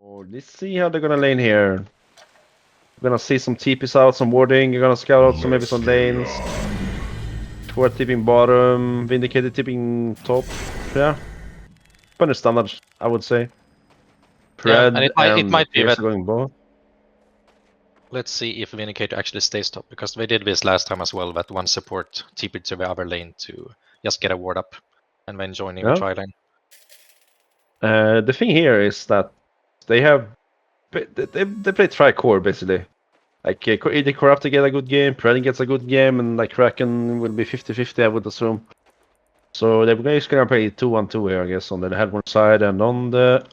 Oh, let's see how they're gonna lane here. We're gonna see some TPs out, some warding. You're gonna scout out some maybe some lanes. Toward tipping bottom, Vindicated tipping top. Yeah. Pretty standard, I would say. Yeah, Pred and it might be Pierce that. going both. Let's see if Vindicator actually stays top, because they did this last time as well, that one support TP'd to the other lane to just get a ward up and then joining the tri lane. The thing here is that they play tri-core basically. Like either Corrupted get a good game, Pred gets a good game, and like Kraken will be 50-50, I would assume. So they're just gonna play 2-1-2 here, I guess, on the headboard side, and on the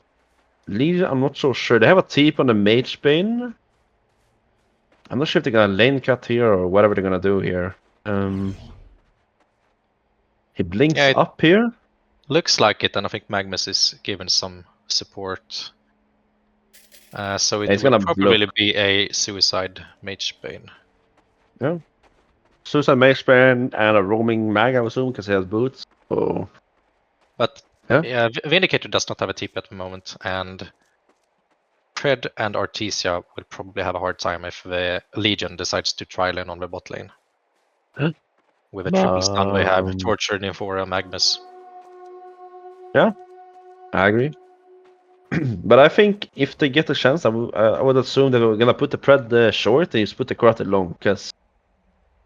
Legion, I'm not so sure. They have a TP on the Mage Bane. I'm not sure if they're gonna lane cut here or whatever they're gonna do here. He blinks up here. Looks like it, and I think Magnus is given some support. So it will probably be a Suicide Mage Bane. Yeah. Suicide Mage Bane and a roaming mag, I assume, because he has boots. So. But yeah, Vindicator does not have a TP at the moment, and Pred and Artesia will probably have a hard time if the Legion decides to tri lane on the bot lane. With a triple stun they have, Tortured Nymphora, Magnus. Yeah, I agree. But I think if they get a chance, I would assume they're gonna put the Pred short and just put the Corrupted long, because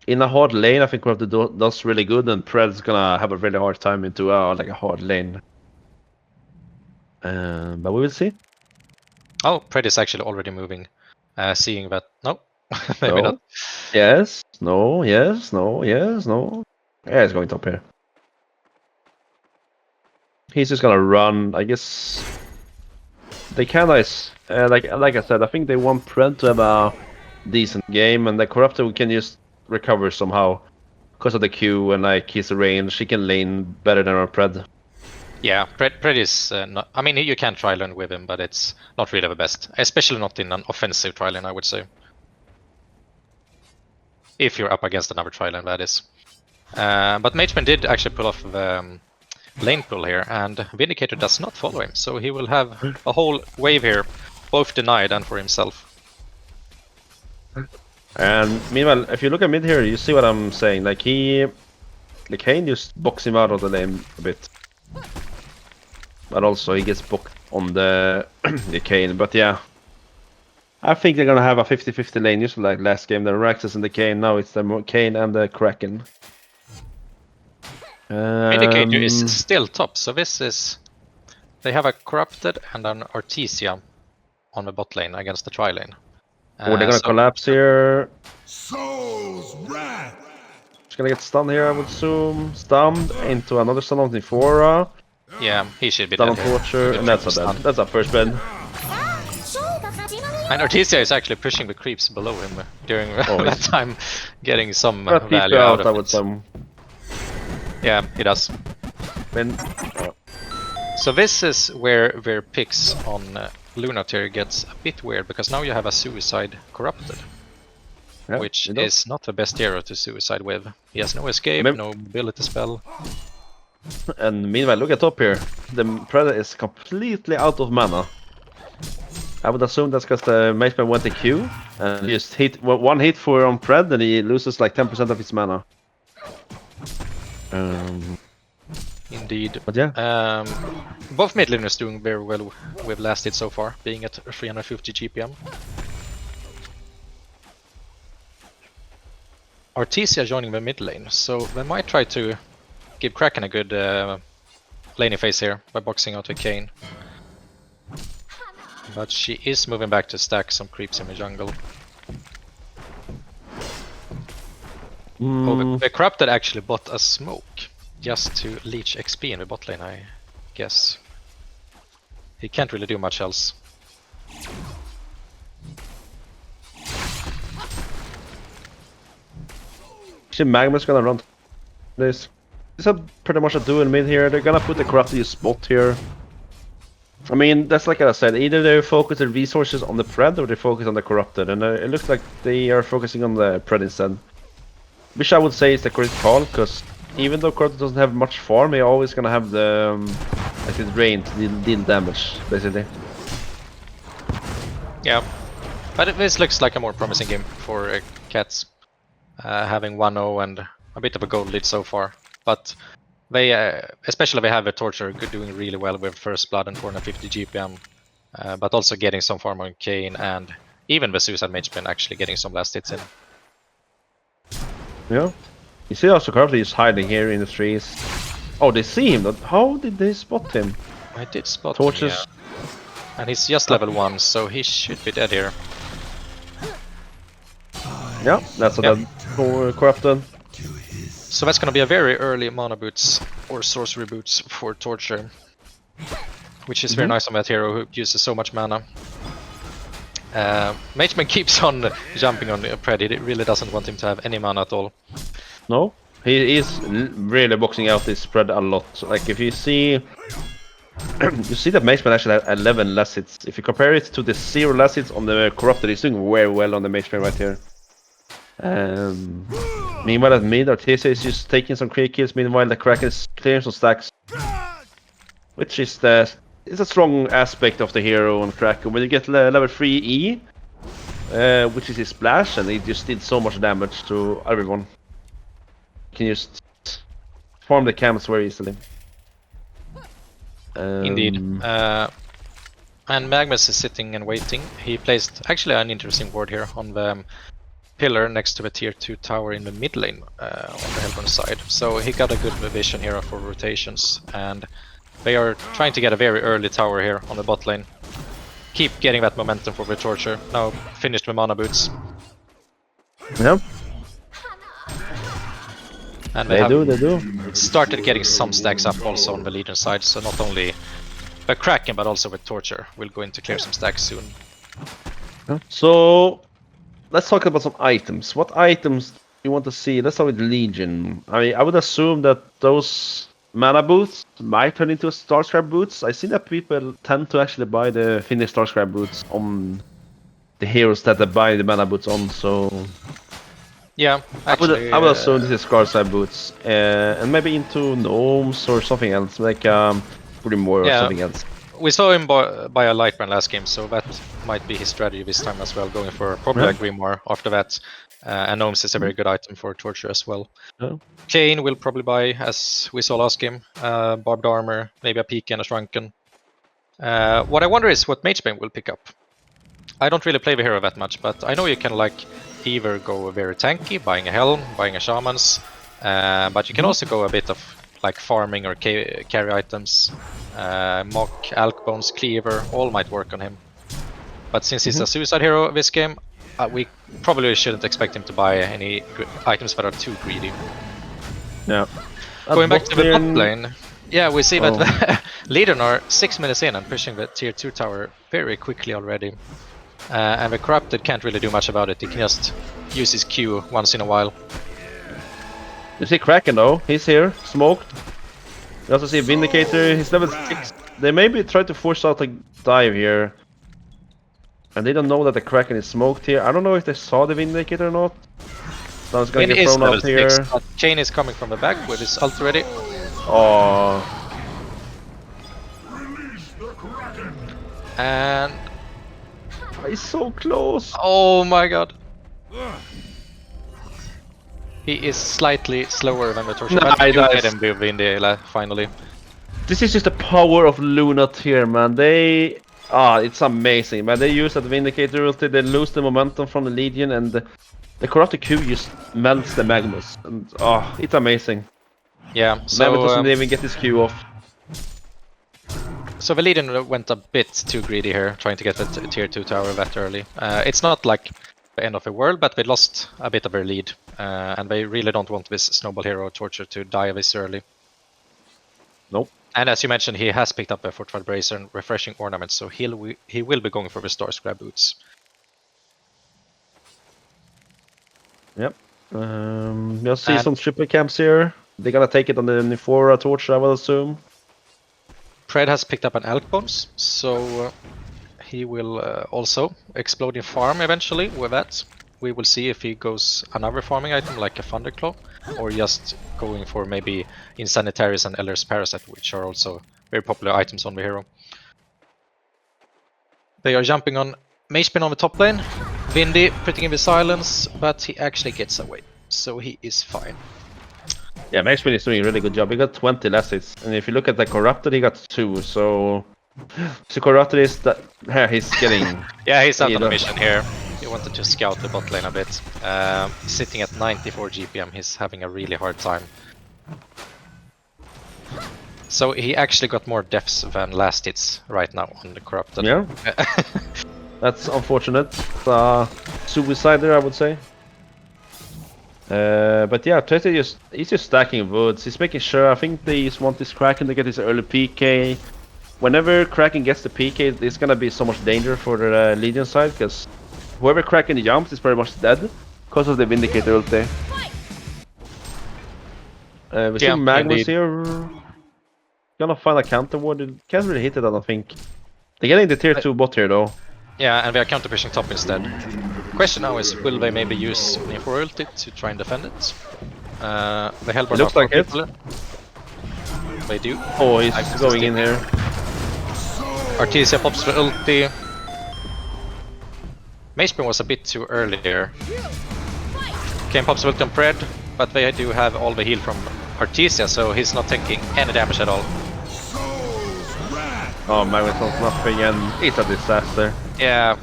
in a hard lane, I think Corrupted does really good, and Pred's gonna have a really hard time into like a hard lane. But we will see. Oh, Pred is actually already moving, seeing that. No, maybe not. Yes, no, yes, no, yes, no. Yeah, he's going top here. He's just gonna run, I guess. They kind of, like I said, I think they want Pred to have a decent game, and the Corrupted can just recover somehow because of the Q and like his range. He can lane better than our Pred. Yeah, Pred is not. I mean, you can tri lane with him, but it's not really the best, especially not in an offensive tri lane, I would say. If you're up against another tri lane, that is. But Mageman did actually pull off the lane pull here, and Vindicator does not follow him, so he will have a whole wave here, both denied and for himself. And meanwhile, if you look at mid here, you see what I'm saying. Like Kane just box him out of the lane a bit, but also he gets booked on the Kane. But yeah, I think they're gonna have a 50-50 lane, just like last game. The Raxus and the Kane. Now it's the Kane and the Kraken. Vindicator is still top, so this is. They have a Corrupted and an Artesia on the bot lane against the tri lane. They're gonna collapse here. Just gonna get stunned here, I would assume. Stunned into another stun on Nymphora. Yeah, he should be dead. Stun on Torture, and that's a dead. That's a first bed. And Artesia is actually pushing the creeps below him during that time, getting some value out of it. Yeah, he does. So this is where their picks on Lunatir gets a bit weird, because now you have a Suicide Corrupted, which is not the best hero to Suicide with. He has no escape, no ability spell. And meanwhile, look at top here. The Predator is completely out of mana. I would assume that's because the Mageman went to Q and just hit one hit for on Pred, and he loses like 10% of his mana. Indeed. But yeah. Both mid laners doing very well with last hit so far, being at 350 GPM. Artesia joining the mid lane, so they might try to give Kraken a good laning phase here by boxing out with Kane. But she is moving back to stack some creeps in the jungle. Oh, the Corrupted actually bought a smoke just to leech XP in the bot lane, I guess. He can't really do much else. Actually, Magma's gonna run this. It's pretty much a duel mid here. They're gonna put the Corrupted spot here. I mean, that's like I said, either they focus their resources on the Pred or they focus on the Corrupted, and it looks like they are focusing on the Pred instead. Which I would say is the correct call, because even though Corrupted doesn't have much farm, they're always gonna have the like his rain to deal damage, basically. Yeah, but this looks like a more promising game for Cats, having 1-0 and a bit of a goal lead so far. But they, especially they have a Torture doing really well with First Blood and 450 GPM, but also getting some farm on Kane, and even the Suicide Mage been actually getting some last hits in. Yeah. You see also currently he's hiding here in the trees. Oh, they see him. How did they spot him? I did spot Torches. him, yeah. And he's just level 1, so he should be dead here. Yeah, that's a dead corrupted. So that's gonna be a very early mana boots or sorcery boots for Torture, which is very nice on that hero who uses so much mana. Mageman keeps on jumping on Pred. He really doesn't want him to have any mana at all. No, he is really boxing out this spread a lot. So, like if you see, you see that Mageman actually had 11 less hits. If you compare it to the 0 less hits on the corrupted, he's doing very well on the Mageman right here. Meanwhile at mid, Artesia is just taking some crit kills. Meanwhile, the Kraken is clearing some stacks, which is it's a strong aspect of the hero on Kraken. When you get level 3 E, which is his splash, and he just did so much damage to everyone. You can just farm the camps very easily. Indeed. And Magnus is sitting and waiting. He placed actually an interesting ward here on the pillar next to the tier 2 tower in the mid lane on the Hellborn side. So he got a good vision here for rotations, and they are trying to get a very early tower here on the bot lane. Keep getting that momentum for the Torture. Now finished with mana boots. Yep. And They do. Started getting some stacks up also on the Legion side, so not only the Kraken but also with Torture will go in to clear some stacks soon. So let's talk about some items. What items do you want to see? Let's start with Legion. I mean, I would assume that those mana boots might turn into Starscrap boots. I see that people tend to actually buy the finished Starscrap boots on the heroes that they buy the mana boots on, so yeah, actually, I would assume this is Starscrap boots, and maybe into gnomes or something else, like Grimoire or something else. We saw him buy a Lightbrand last game, so that might be his strategy this time as well, going for probably a Grimoire after that. And Gnomes is a very good item for Torture as well. Kane will probably buy, as we saw last game, Barbed Armor, maybe a Peak and a Shrunken. What I wonder is what Magebane will pick up. I don't really play the hero that much, but I know you can like either go very tanky, buying a Helm, buying a Shamans, but you can also go a bit of like farming or carry items. Mock, Alk Bones, Cleaver, all might work on him. But since he's a suicide hero this game, we probably shouldn't expect him to buy any items that are too greedy. Yeah. Going back to the top lane, yeah, we see that the Legion are 6 minutes in and pushing the tier 2 tower very quickly already. And the Corrupted can't really do much about it, he can just use his Q once in a while. You see Kraken though, he's here, smoked. You also see Vindicator, he's level 6. They maybe try to force out a dive here. And they don't know that the Kraken is smoked here. I don't know if they saw the Vindicator or not. So it's gonna get thrown out here. But Kane is coming from the back with his ult ready. Oh. And he's so close. Oh my god. He is slightly slower than the Torture. But you get him with Vindy finally. This is just the power of Lunat here, man. They it's amazing, man. They use that Vindicator ulti, they lose the momentum from the Legion, and the Corrupted Q just melts the Magnus. And it's amazing. Yeah, so Magnus doesn't even get his Q off. So the Legion went a bit too greedy here, trying to get the tier 2 tower that early. It's not like the end of the world, but they lost a bit of their lead, and they really don't want this Snowball hero Torture to die this early. Nope. And as you mentioned, he has picked up a Fortified Bracer and Refreshing Ornaments, so he will be going for the Starscrap boots. Yep. You'll see some triple camps here. They're gonna take it on the Nephora torch, I will assume. Pred has picked up an Alk Bones, so he will also explode in farm eventually with that. We will see if he goes another farming item like a Thunderclaw, or just going for maybe Insanitaris and Elder's Parasite, which are also very popular items on the hero. They are jumping on Mage Spin on the top lane. Vindy putting in the silence, but he actually gets away, so he is fine. Yeah, Maxwell is doing a really good job. He got 20 last hits, and if you look at the Corrupted, he got 2. So Corrupted is that he's getting. Yeah, he's out on a mission here. He wanted to scout the bot lane a bit. Sitting at 94 GPM, he's having a really hard time. So he actually got more deaths than last hits right now on the Corrupted. Yeah, that's unfortunate. Suicide there, I would say. But yeah, he's just stacking woods. He's making sure. I think they just want this Kraken to get his early PK. Whenever Kraken gets the PK, there's gonna be so much danger for the Legion side, because whoever Kraken jumps is pretty much dead because of the Vindicator ulti. We see Magnus here. Gonna find a counter ward. Can't really hit it, I don't think. They're getting the tier 2 bot here though. Yeah, and they are counter pushing top instead. Question now is, will they maybe use Newerth ulti to try and defend it? The Hellborn looks like it. They do. Oh, he's going in here. Artesia pops for ulti. Magespin was a bit too early here. Kane pops ulti on Pred, but they do have all the heal from Artesia, so he's not taking any damage at all. Oh, Magnus does nothing, and it's a disaster. Yeah.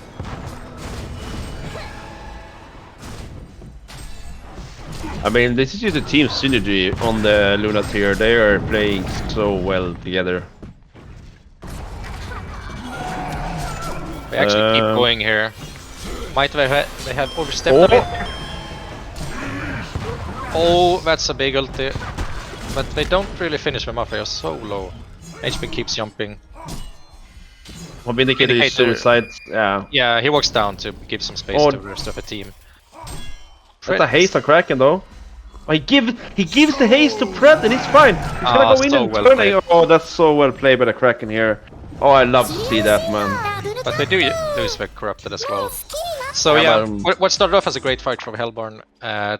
I mean, this is just a team synergy on the Luna tier. They are playing so well together. They actually keep going here. Might they have overstepped a bit? Oh, that's a big ulti. But they don't really finish them off, they are so low. HP keeps jumping. Well, Vindicator is suicide, yeah. Yeah, he walks down to give some space to the rest of the team. That's a haste on Kraken though. Oh, he gives the haste to Pred and it's fine. He's gonna go in and turn it. Oh, that's so well played by the Kraken here. Oh, I love to see that, man. But they do lose the Corrupted as well. So yeah, what started off as a great fight from Hellborn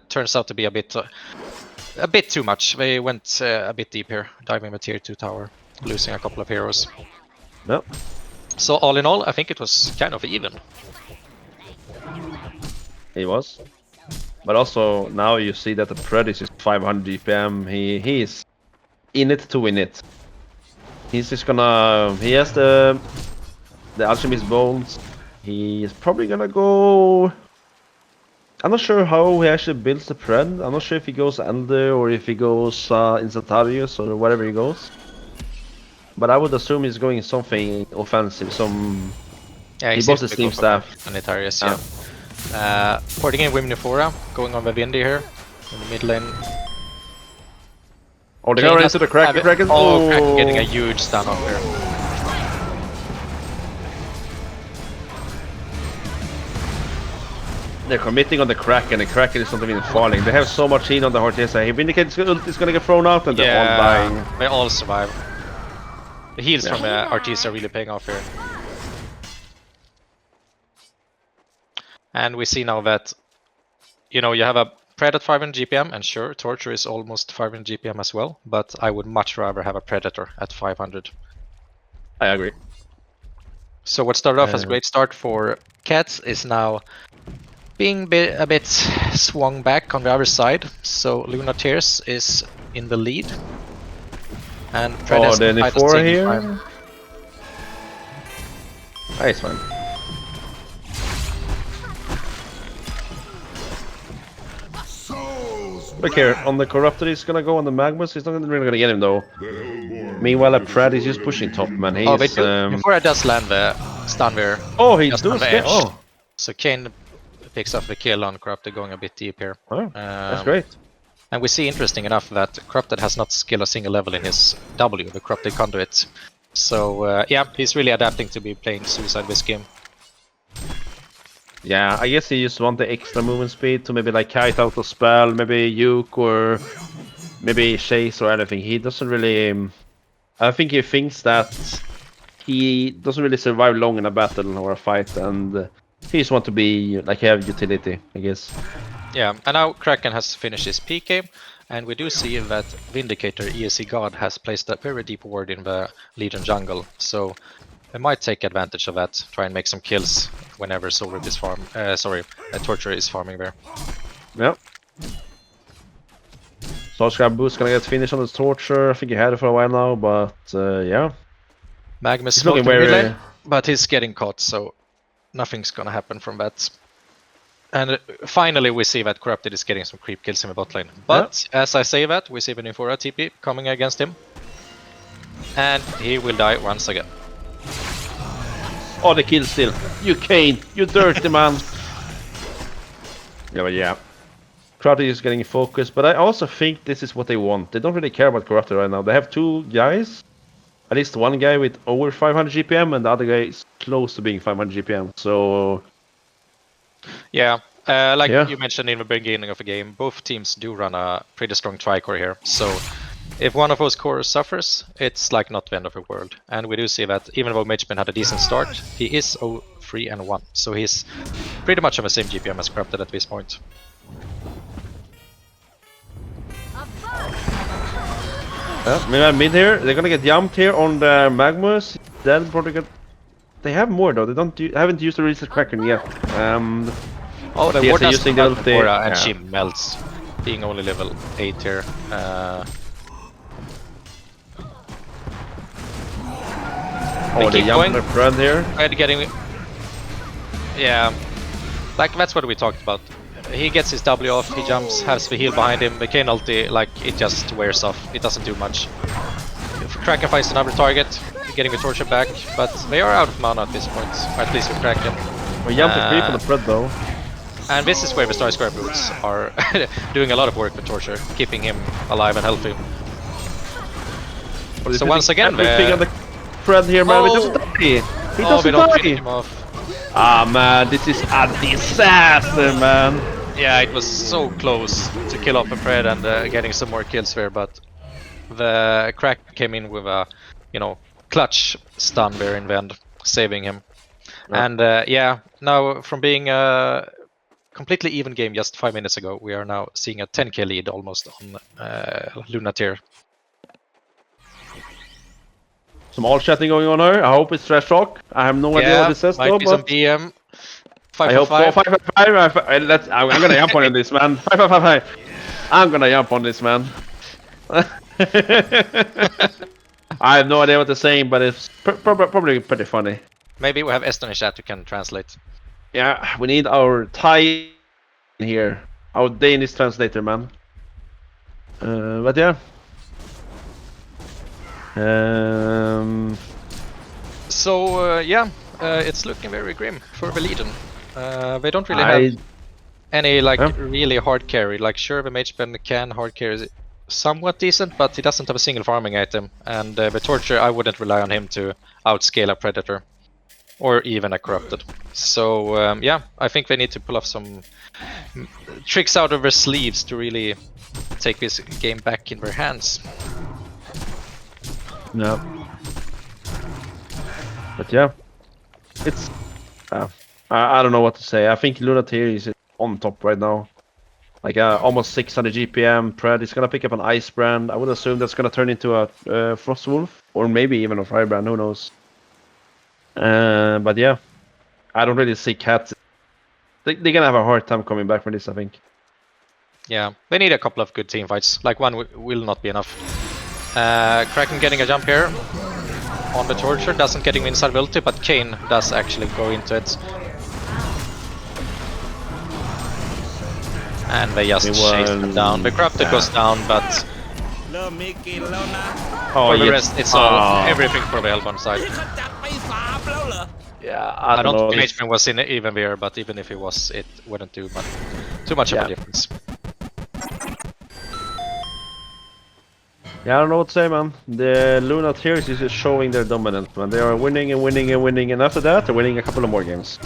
turns out to be a bit too much. They went a bit deep here, diving the tier 2 tower, losing a couple of heroes. Yep. So all in all, I think it was kind of even. He was. But also, now you see that the Pred is just 500 GPM. He is in it to win it. He's just gonna... He has the Alchemist Bones. He is probably gonna go... I'm not sure how he actually builds the Pred. I'm not sure if he goes Ender or if he goes Instantarius or whatever he goes. But I would assume he's going something offensive, some... Yeah, he bought the Steam Staff. Sanitarius, yeah. Porting in Wimnifora, going on the Vindy here, in the mid lane. Oh, they're going into the Kraken. Oh, Kraken getting a huge stun off here. They're committing on the Kraken, and Kraken is not even falling. They have so much heat on the Hortesa. He Vindicates is gonna get thrown out and they're all dying. They all survive. The heals from Artesia are really paying off here. And we see now that, you know, you have a Pred at 500 GPM, and sure, Torture is almost 500 GPM as well, but I would much rather have a Predator at 500. I agree. So what started off as a great start for Cats is now being a bit swung back on the other side. So Luna Tears is in the lead. And Pred the N4 here. Nice one. Look here, on the Corrupted he's gonna go on the Magnus. He's not really gonna get him though. Meanwhile, Pred is just pushing top, man. He's, before I does land the stun there. Oh, he's doing it. Oh. So Kane picks up the kill on Corrupted, going a bit deep here. Oh, that's great. And we see, interesting enough, that Corrupted has not skilled a single level in his W, the Corrupted Conduit. So yeah, he's really adapting to be playing Suicide this game. Yeah, I guess he just want the extra movement speed to maybe like kite out a spell, maybe Uke or maybe Chase or anything. He doesn't really... I think he thinks that he doesn't really survive long in a battle or a fight, and he just want to be like have utility, I guess. Yeah, and now Kraken has finished his PK, and we do see that Vindicator ESC God has placed a very deep ward in the Legion jungle, so they might take advantage of that, try and make some kills whenever Soulrip is Torture is farming there. Yep. Starscrab Boost gonna get finished on his Torture. I think he had it for a while now, but yeah. Magnus He's looking smoked in mid very... lane, but he's getting caught, so nothing's gonna happen from that. And finally we see that Corrupted is getting some creep kills in the bot lane. But as I say that, we see the Nymphora TP coming against him. And he will die once again. Oh, the kill still. You Kane, you dirty man. Yeah, but yeah. Corrupted is getting focused, but I also think this is what they want. They don't really care about Corrupted right now. They have two guys. At least one guy with over 500 GPM and the other guy is close to being 500 GPM. So... Yeah, you mentioned in the beginning of the game, both teams do run a pretty strong tri-core here. So if one of those cores suffers, it's like not the end of the world. And we do see that even though Mageman had a decent start, he is 0-3 and 1. So he's pretty much on the same GPM as Corrupted at this point. Mid here, they're gonna get jumped here on the Magnus. Then probably get... They have more though. They haven't used the Reset Kraken yet. Oh, the ward does using the ulti, and she melts, being only level 8 here. They jump the front here. Getting... Yeah, like that's what we talked about. He gets his W off, he jumps, has the heal behind him, the Kayn ulti, like, it just wears off, it doesn't do much. If Kraken finds another target, getting the Torture back, but they are out of mana at this point, or at least with Kraken. We jump the creep on the Fred though. And this is where the Starscrab Boots are doing a lot of work with Torture, keeping him alive and healthy. So once again, everything on the Fred here, man, he doesn't die! He doesn't die! Finish him off. Ah man, this is a disaster, man! Yeah, it was so close to kill off a Fred and getting some more kills there, but the Crack came in with a, clutch stun there in the end, saving him. Yep. And yeah, now from being a completely even game just 5 minutes ago, we are now seeing a 10k lead almost on Lunateer. Some all chatting going on here. I hope it's trash talk. I have no idea what this says though, but... some BM. 5 I hope 5 I'm gonna jump on this, man. 5. I'm gonna jump on this, man. I have no idea what they're saying, but it's probably pretty funny. Maybe we have Eston in chat who can translate. Yeah, we need our Thai here. Our Danish translator, man. But yeah. So yeah, it's looking very grim for the Legion. They don't really have any really hard carry. Like sure, the Mageman can hard carry is somewhat decent, but he doesn't have a single farming item. And the Torture, I wouldn't rely on him to outscale a Predator or even a Corrupted. So yeah, I think they need to pull off some tricks out of their sleeves to really take this game back in their hands. No. But yeah, it's I don't know what to say. I think Lunateer is on top right now. Like almost 600 GPM. Pred is gonna pick up an Ice Brand. I would assume that's gonna turn into a Frost Wolf or maybe even a Firebrand. Who knows? But yeah, I don't really see Cats. They're gonna have a hard time coming back from this, I think. Yeah, they need a couple of good team fights. Like one will not be enough. Kraken getting a jump here on the Torture, doesn't get him inside the ulti, but Kayn does actually go into it. And they just chase them down. The Corrupted goes down, but for the rest, it's all everything for the Hellbound side. Yeah, I don't think Mageman was in even there, but even if he was, it wouldn't do too much of a difference. Yeah, I don't know what to say, man. The Lunateers is just showing their dominance, man. They are winning and winning and winning, and after that, they're winning a couple of more games.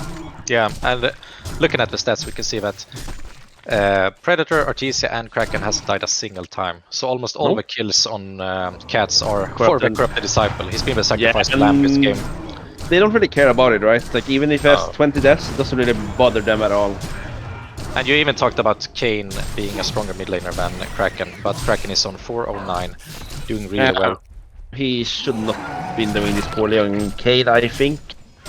Yeah, and looking at the stats, we can see that Predator, Artesia, and Kraken hasn't died a single time. So almost all the kills on Cats are for the Corrupted Disciple. He's been the sacrifice lamb this game. They don't really care about it, right? Like, even if he has 20 deaths, it doesn't really bother them at all. And you even talked about Kayn being a stronger mid laner than Kraken, but Kraken is on 409, doing really well. He should not been doing this poorly on Kayn, I think.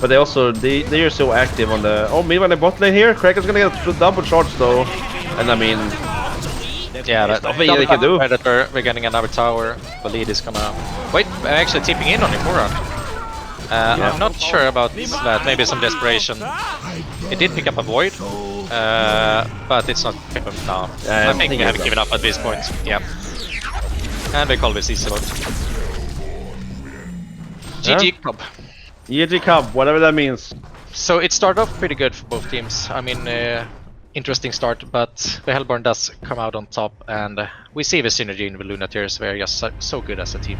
But they also they are so active on the. Oh, meanwhile the bot lane here, Kraken's gonna get a double charge though, and I mean, yeah, there's nothing they can do. Predator, we're getting another tower. The lead is gonna wait. I'm actually tipping in on him, Moran. I'm not sure about that. Maybe some desperation. It did pick up a void, but it's not pick up now. I think we have given up at this point. Yeah, and they call this easy vote. GG Club. GG Cup, whatever that means. So it started off pretty good for both teams. I mean, interesting start, but the Hellborn does come out on top, and we see the synergy in the Lunatiers. They're just so good as a team.